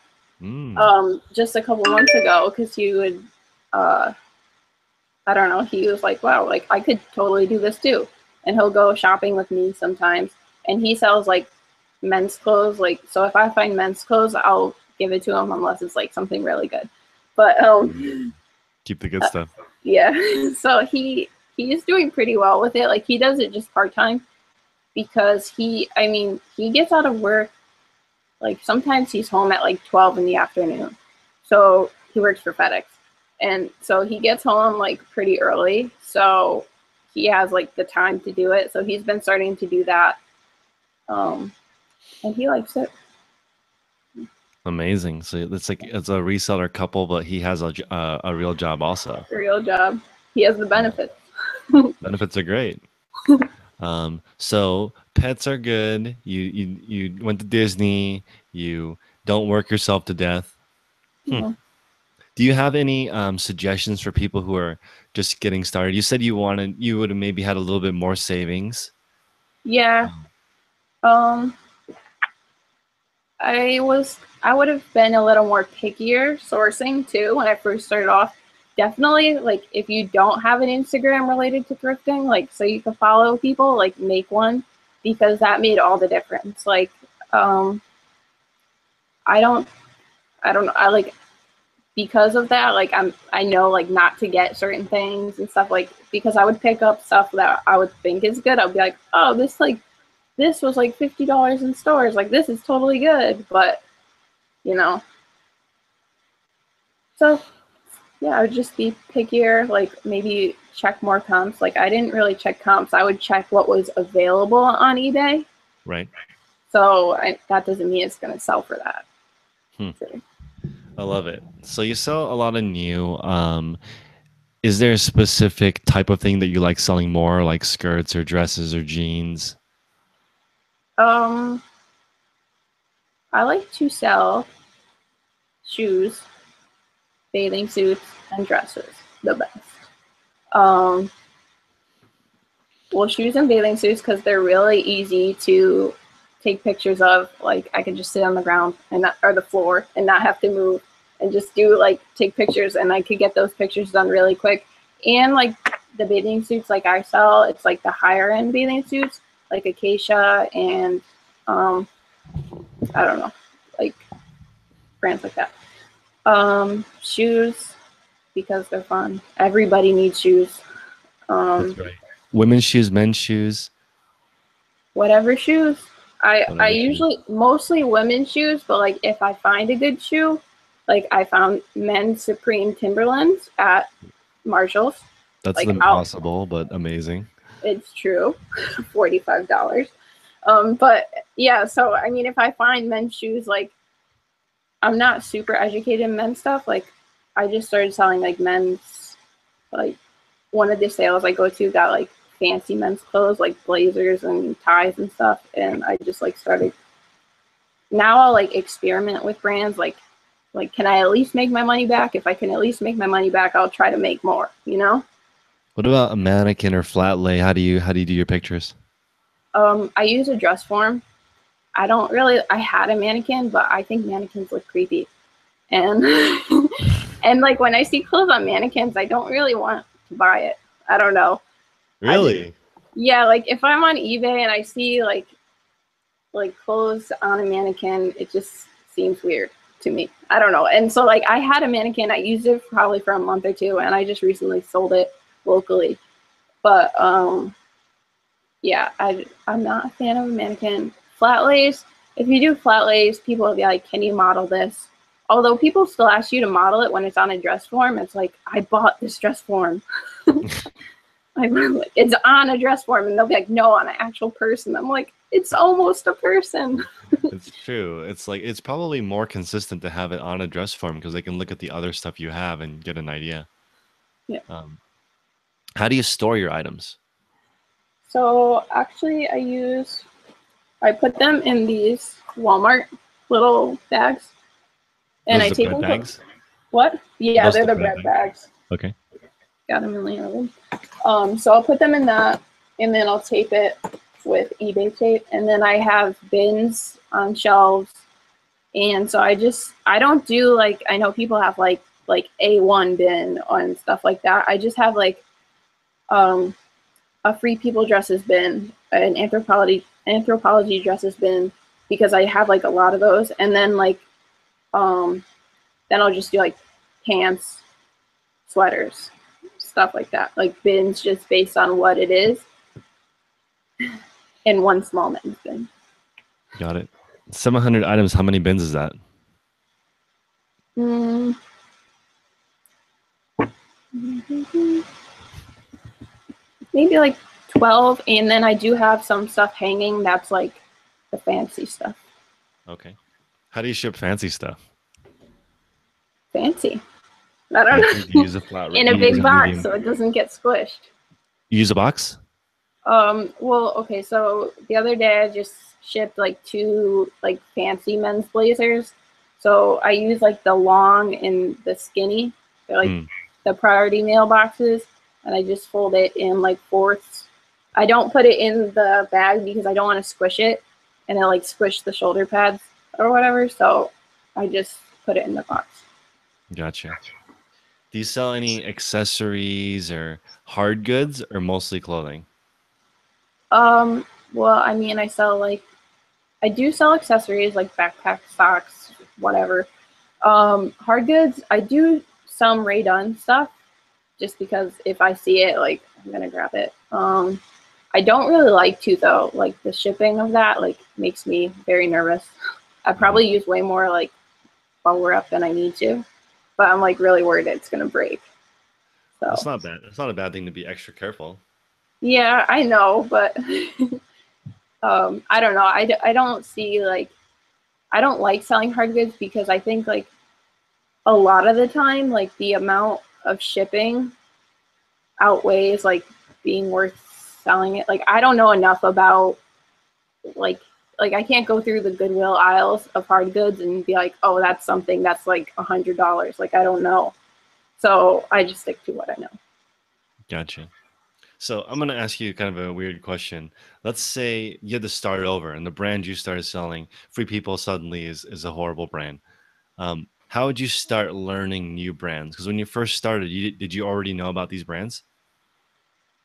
just a couple months ago because he would, I don't know, he was like, wow, like I could totally do this too. And he'll go shopping with me sometimes. And he sells like men's clothes. Like, so if I find men's clothes, I'll give it to him unless it's like something really good. But keep the good stuff. Yeah. So he's doing pretty well with it. Like he does it just part-time because he gets out of work, like sometimes he's home at like 12 in the afternoon. So he works for FedEx. And so he gets home like pretty early. So he has like the time to do it. So he's been starting to do that. And he likes it. Amazing. So it's like it's a reseller couple, but he has a real job also. A real job. He has the benefits. Benefits are great. So pets are good. You went to Disney. You don't work yourself to death. Yeah. Do you have any suggestions for people who are just getting started? You said you would have maybe had a little bit more savings. Yeah. I would have been a little more pickier sourcing too when I first started off. Definitely, like if you don't have an Instagram related to thrifting, like so you can follow people, like make one, because that made all the difference. Like, I don't know. I like because of that, like I know like not to get certain things and stuff, like because I would pick up stuff that I would think is good. I'd be like, oh, this was like $50 in stores. Like this is totally good, but you know, so Yeah, I would just be pickier, like maybe check more comps. Like I didn't really check comps. I would check what was available on eBay. Right. So that doesn't mean it's going to sell for that. Hmm. So, I love it. So you sell a lot of new. Is there a specific type of thing that you like selling more, like skirts or dresses or jeans? I like to sell shoes, bathing suits, and dresses the best. Um, well, shoes and bathing suits because they're really easy to take pictures of. Like I could just sit on the ground and not, or the floor and not have to move and just do like take pictures, and I could get those pictures done really quick. And like the bathing suits, like I sell, it's like the higher end bathing suits, like Acacia and I don't know, like brands like that. Shoes because they're fun. Everybody needs shoes. That's right. Women's shoes, men's shoes. Whatever shoes. I Whatever shoes. usually mostly women's shoes, but like if I find a good shoe, like I found men's Supreme Timberlands at Marshall's. That's Like impossible, but amazing. it's true, $45. But yeah, so I mean, if I find men's shoes, like I'm not super educated in men's stuff. Like I just started selling like men's, like one of the sales I go to got like fancy men's clothes, like blazers and ties and stuff. And I just like started, now I'll like experiment with brands. Like, can I at least make my money back? If I can at least make my money back, I'll try to make more, you know? What about a mannequin or flat lay? How do you do your pictures? I use a dress form. I had a mannequin, but I think mannequins look creepy. And, and like when I see clothes on mannequins, I don't really want to buy it. I don't know. Really? Yeah, like if I'm on eBay and I see like clothes on a mannequin, it just seems weird to me. I don't know. And so like I had a mannequin, I used it probably for a month or two, and I just recently sold it locally. But yeah, I'm not a fan of a mannequin. Flat lays, if you do flat lays, people will be like, can you model this? Although people still ask you to model it when it's on a dress form, it's like, I bought this dress form. It's on a dress form, and they'll be like, no, on an actual person. I'm like, it's almost a person. It's true. It's like it's probably more consistent to have it on a dress form because they can look at the other stuff you have and get an idea. Yeah. How do you store your items? So actually, I put them in these Walmart little bags, and Those I the take bread them. bags? What? Yeah, Those they're the the bread bread bags. Okay. Got a million of them. So I'll put them in that, and then I'll tape it with eBay tape, and then I have bins on shelves. And so I don't do like, I know people have like A1 bin and stuff like that. I just have like a free people dresses bin, an anthropology dresses bin, because I have like a lot of those. And then like then I'll just do like pants, sweaters, stuff like that. Like bins just based on what it is. And one small men's bin. Got it. 700 items. How many bins is that? Maybe like 12, and then I do have some stuff hanging that's like the fancy stuff. Okay. How do you ship fancy stuff? Fancy. I don't know. You use a flat In a big box so it doesn't get squished. You use a box? Well, okay, so the other day I just shipped like 2 like fancy men's blazers. So I use like the long and the skinny. They're like the priority mailboxes, and I just fold it in like fourths. I don't put it in the bag because I don't want to squish it and then like squish the shoulder pads or whatever. So I just put it in the box. Gotcha. Do you sell any accessories or hard goods or mostly clothing? Well, I mean, I do sell accessories like backpacks, socks, whatever. Hard goods, I do some Ray Dunn stuff just because if I see it, like I'm gonna grab it. I don't really like to though. Like the shipping of that like makes me very nervous. I probably use way more like bubble wrap than I need to. but I'm like really worried it's gonna break. That's So not bad. It's not a bad thing to be extra careful. yeah, I know, but I don't know. I don't see like I don't like selling hard goods because I think like a lot of the time like the amount of shipping outweighs like being worth selling it. Like I don't know enough about like I can't go through the Goodwill aisles of hard goods and be like, oh, that's something that's like $100. Like I don't know, so I just stick to what I know. Gotcha. So I'm gonna ask you kind of a weird question. Let's say you had to start over, and the brand you started selling, Free People, suddenly is a horrible brand. How would you start learning new brands? Because when you first started, did you already know about these brands?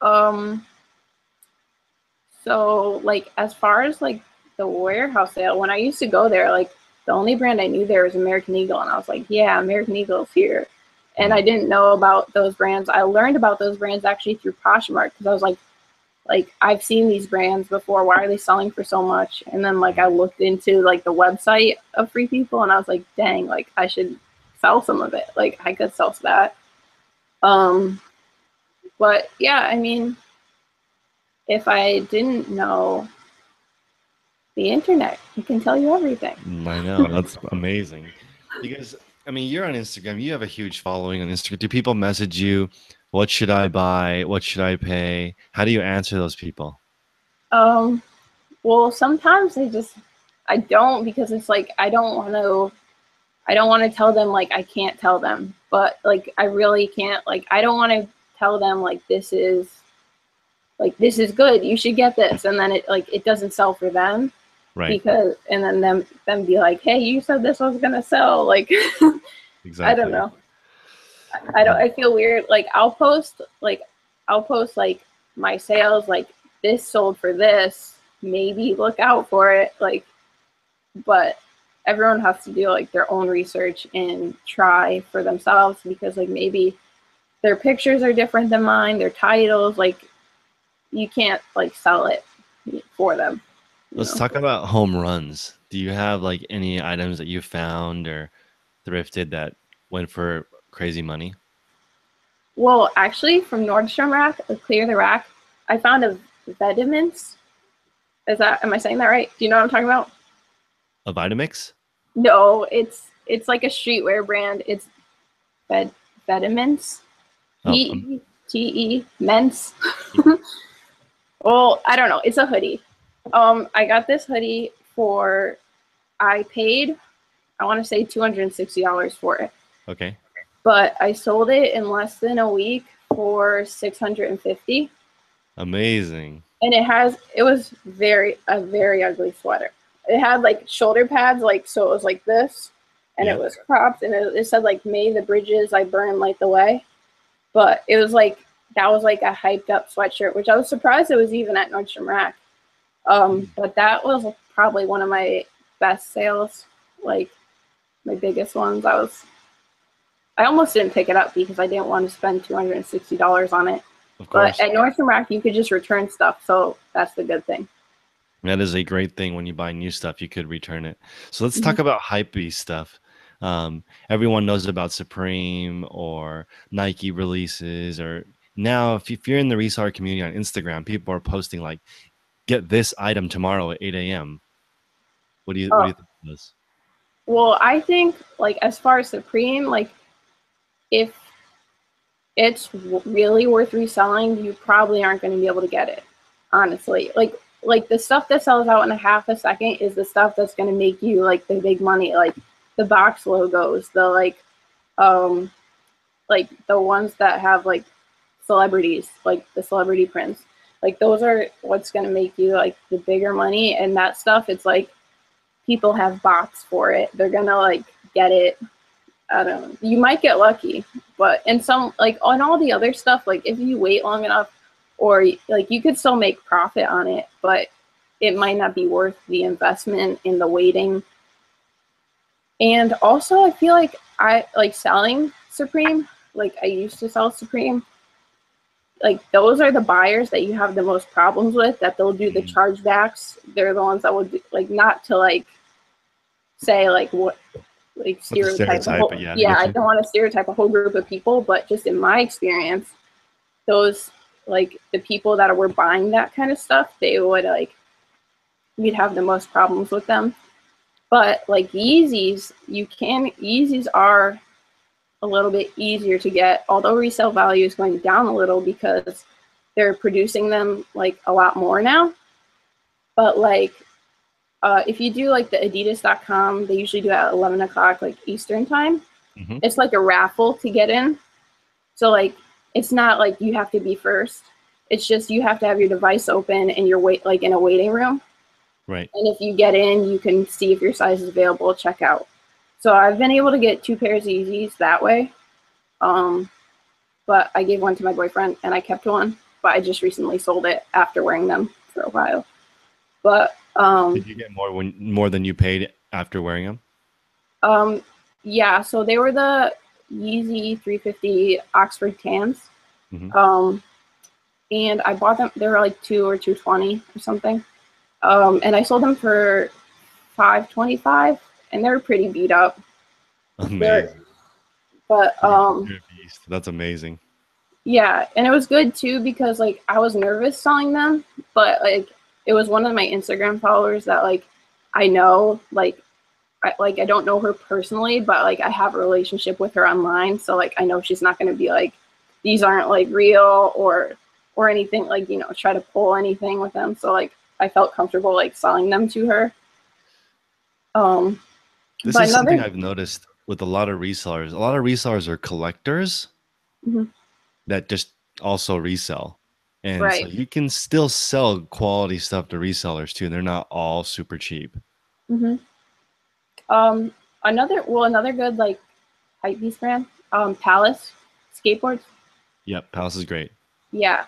Um, so like as far as like the warehouse sale, when I used to go there, like the only brand I knew there was American Eagle, and I was like, yeah, American Eagle's here. And I Mm, didn't know about those brands. I learned about those brands actually through Poshmark because I was like I've seen these brands before. Why are they selling for so much? And then like I mm. looked into like the website of Free People, and I was like, dang, like I should sell some of it. Like I could sell that. Um, but yeah, I mean, if I didn't know the internet, it can tell you everything. I know, that's amazing. Because I mean, you're on Instagram. You have a huge following on Instagram. Do people message you? What should I buy? What should I pay? How do you answer those people? Um, well, sometimes I don't because it's like I don't want to tell them like I can't tell them, but like I really can't like I don't want to tell them like this is good, you should get this, and then it doesn't sell for them Right. because and then them be like, hey, you said this was gonna sell, like I don't Exactly. know. I don't. I feel weird. Like I'll post like my sales, like this sold for this. Maybe look out for it. Like, but everyone has to do like their own research and try for themselves because like maybe their pictures are different than mine. Their titles, like you can't like sell it for them. You Let's know. talk about home runs. Do you have like any items that you found or thrifted that went for crazy money? Well, actually, from Nordstrom Rack, Clear the Rack, I found a Vitamins. Am I saying that right? Do you know what I'm talking about? A Vitamix? No, it's like a streetwear brand. It's Bed Vitamins. Oh, Te Men's. Well, I don't know. It's a hoodie. I got this hoodie for I paid I want to say $260 for it, okay. but I sold it in less than a week for 650. Amazing. And it was a very ugly sweater. It had like shoulder pads, like so it was like this, and it Yeah. was cropped, and it said like "May the bridges I burn light the way." But it was like that was like a hyped up sweatshirt, which I was surprised it was even at Nordstrom Rack. But that was probably one of my best sales, like my biggest ones. I almost didn't pick it up because I didn't want to spend $260 on it. Of But course. at Nordstrom Rack, you could just return stuff, so that's the good thing. That is a great thing when you buy new stuff, you could return it. So let's Mhm. talk about hypebeast stuff. Everyone knows about Supreme or Nike releases, or now if you're in the reseller community on Instagram, people are posting like, get this item tomorrow at 8 a.m. What do you Oh, think of this? well, I think like as far as Supreme, like if it's really worth reselling, you probably aren't going to be able to get it. Honestly, like the stuff that sells out in a half a second is the stuff that's going to make you like the big money, like the box logos, the um like the ones that have like celebrities, like the celebrity prints. Like those are what's going to make you like the bigger money, and that stuff it's like people have bots for it. They're going to like get it. I don't know. You might get lucky, but in some like on all the other stuff, like if you wait long enough, or like you could still make profit on it, but it might not be worth the investment in the waiting. And also, I feel like I like selling Supreme. Like I used to sell Supreme. Like those are the buyers that you have the most problems with. That they'll do the Mhm. chargebacks. They're the ones that will do, like not to like say like what like Not the stereotype a stereotype, whole, but yeah, I yeah, get I you. don't want to stereotype a whole group of people, but just in my experience, those like the people that were buying that kind of stuff, they would like you'd have the most problems with them. But like Yeezys, Yeezys are a little bit easier to get, although resale value is going down a little because they're producing them like a lot more now. But like if you do like the Adidas.com, they usually do it at 11 o'clock like Eastern time. Hmm. It's like a raffle to get in. So like it's not like you have to be first. It's just you have to have your device open and you're like in a waiting room. Right. And if you get in, you can see if your size is available, check out. So I've been able to get 2 pairs of Yeezys that way. But I gave one to my boyfriend and I kept one. But I just recently sold it after wearing them for a while. But Did you get more than you paid after wearing them? yeah, so they were the Yeezy 350 Oxford Tans. Hmm. And I bought them, they were like 2 or 220 or something. And I sold them for 525 and they were pretty beat up. They're, Amazing. but You're a beast. That's amazing. yeah, and it was good too because like I was nervous selling them, but like it was one of my Instagram followers that like I know I don't know her personally, but like I have a relationship with her online, so like I know she's not going to be like these aren't like real or anything like try to pull anything with them. So like I felt comfortable like selling them to her. Um, This but is something another, I've noticed with a lot of resellers. A lot of resellers are collectors mhm, that just also resell. And so right. you can still sell quality stuff to resellers too. They're not all super cheap. Hmm. Another good like hype beast brand, Palace skateboards. Yep, Palace is great. Yeah,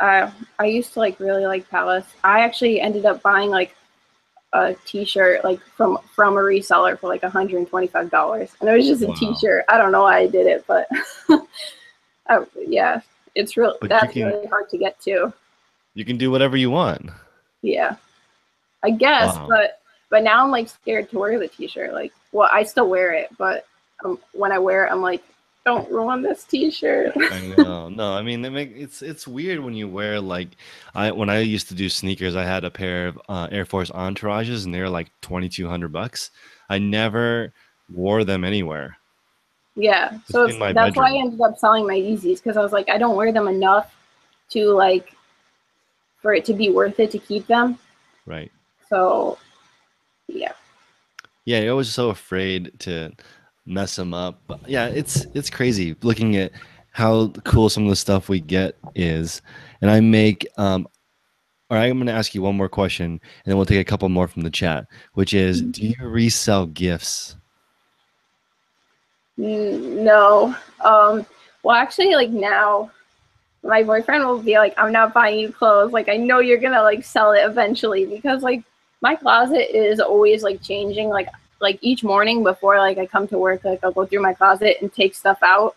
I used to like really like Palace. I actually ended up buying like a T-shirt like from a reseller for like $125, and it was just a Wow. T-shirt. I don't know why I did it, but yeah, it's real. But That's really hard to get to. you can do whatever you want. Yeah, I guess, Wow. but now I'm like scared to wear the T-shirt. Like, well, I still wear it, but when I wear it, I'm like, don't ruin this T-shirt. I know. No, I mean, it's weird when you wear like when I used to do sneakers, I had a pair of Air Force Entourages and they were like 2,200 bucks. I never wore them anywhere, Yeah, just so in my that's why I bedroom. ended up selling my Yeezys because I was like, I don't wear them enough to like for it to be worth it to keep them. Right. So yeah. Yeah, you're always so afraid to mess them up. But yeah, it's crazy looking at how cool some of the stuff we get is. And I make all right, I'm going to ask you one more question, and then we'll take a couple more from the chat, which is, do you resell gifts? No. Well, actually, like now, my boyfriend will be like, "I'm not buying you clothes. Like, I know you're gonna like sell it eventually because like my closet is always like changing. Like each morning before like I come to work, like I'll go through my closet and take stuff out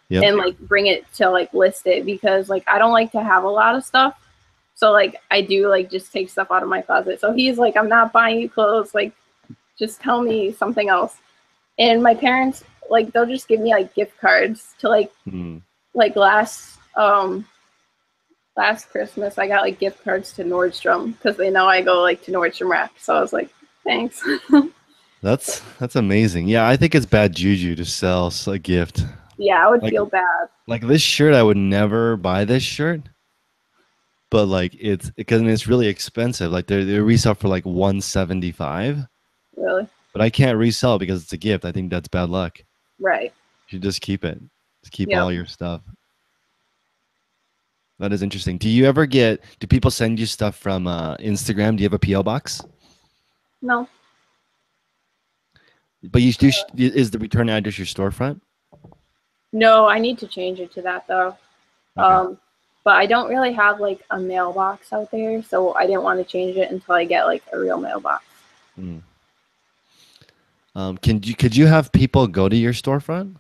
Yep. and like bring it to like list it because like I don't like to have a lot of stuff. So like I do like just take stuff out of my closet. So he's like, I'm not buying you clothes. Like, just tell me something else. And my parents like they'll just give me like gift cards to Hmm. like last Christmas I got like gift cards to Nordstrom because they know I go like to Nordstrom Rack. So I was like, thanks. That's amazing. Yeah, I think it's bad juju to sell a gift. Yeah, I would Like feel bad. like this shirt, I would never buy this shirt, but like it's because it's really expensive. Like they resell for like 175, Really. but I can't resell because it's a gift. I think that's bad luck. You Right. should just keep it. Just keep Yep. all your stuff. That is interesting. Do people send you stuff from Instagram? Do you have a PO box? No. But you do, is the return address your storefront? No, I need to change it to that though. Okay. Um, but I don't really have like a mailbox out there, so I didn't want to change it until I get like a real mailbox. Mm. Could you have people go to your storefront?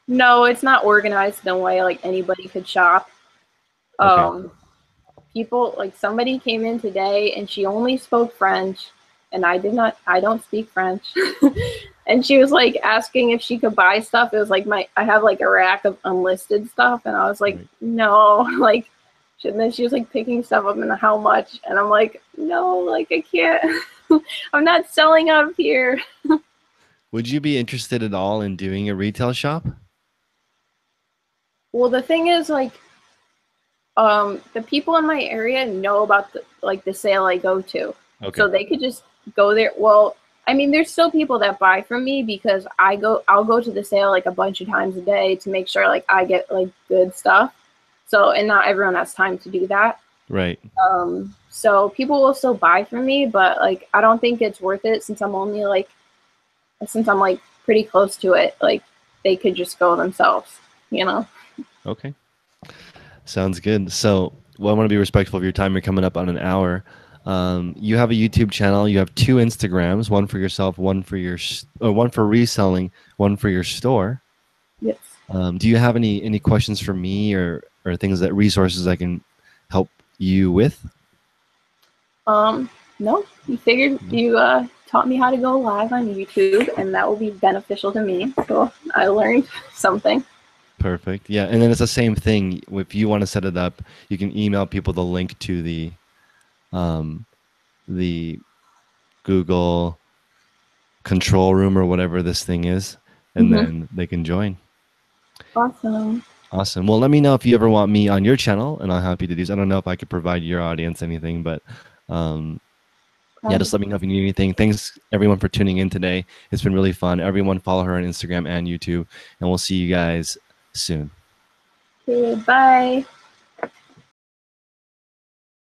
No, it's not organized in a way like anybody could shop. Okay. Um, People like somebody came in today and she only spoke French and I don't speak French. And she was like asking if she could buy stuff. It was like I have like a rack of unlisted stuff, and I was like, Right. no, like, and then she was like picking stuff up and how much, and I'm like, no, like I can't. I'm not selling up here. Would you be interested at all in doing a retail shop? Well, the thing is, like, the people in my area know about the sale I go to, Okay. so they could just go there. Well, I mean, there's still people that buy from me because I'll go to the sale like a bunch of times a day to make sure like I get like good stuff. So, and not everyone has time to do that. Right. So people will still buy from me, but like I don't think it's worth it since I'm like pretty close to it. Like they could just go themselves, you know. Okay. Sounds good. So, well, I want to be respectful of your time. You're coming up on an hour. You have a YouTube channel. You have 2 Instagrams, one for yourself, one for one for reselling, one for your store. Yes. Do you have any questions for me or things that resources I can help you with? No, you taught me how to go live on YouTube, and that will be beneficial to me. So I learned something. Perfect. Yeah, and then it's the same thing. If you want to set it up, you can email people the link to um, the Google control room or whatever this thing is, and Mm-hmm. then they can join. Awesome. Awesome. Well, let me know if you ever want me on your channel, and I'm happy to do so. I don't know if I could provide your audience anything, but um, yeah, just let me know if you need anything. Thanks everyone for tuning in today. It's been really fun. Everyone follow her on Instagram and YouTube, and we'll see you guys soon. Okay, bye.